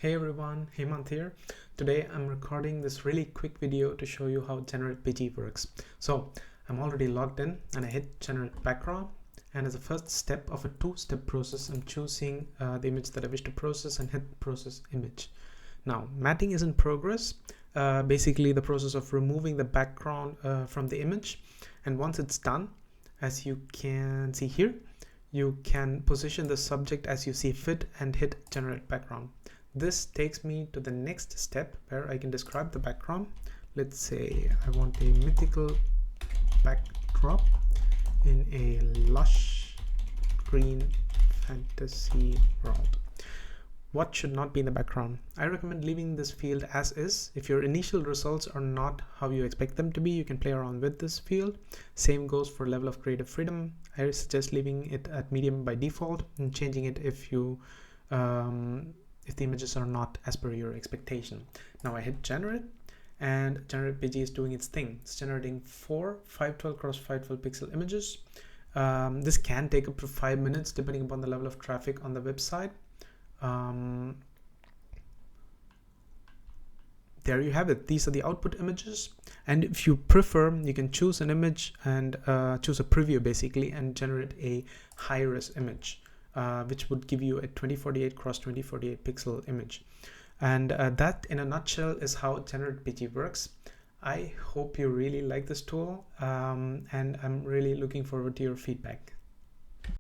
Hey everyone, Hemant here. Today I'm recording this really quick video to show you how Generatebg works. So I'm already logged in and I hit Generate Background, and as a first step of a two-step process, I'm choosing the image that I wish to process and hit Process Image. Now matting is in progress, basically the process of removing the background from the image, and once it's done, as you can see here, you can position the subject as you see fit and hit Generate Background. This takes me to the next step where I can describe the background. Let's say I want a mythical backdrop in a lush green fantasy world. What should not be in the background? I recommend leaving this field as is. If your initial results are not how you expect them to be, you can play around with this field. Same goes for level of creative freedom. I suggest leaving it at medium by default and changing it if the images are not as per your expectation. Now I hit generate and Generatebg is doing its thing. It's generating 4 512 x 512 pixel images. This can take up to 5 minutes depending upon the level of traffic on the website. There you have it. These are the output images, and if you prefer, you can choose an image and choose a preview basically and generate a high-res image, which would give you a 2048 x 2048 pixel image. And that in a nutshell is how Generatebg works. I hope you really like this tool, and I'm really looking forward to your feedback.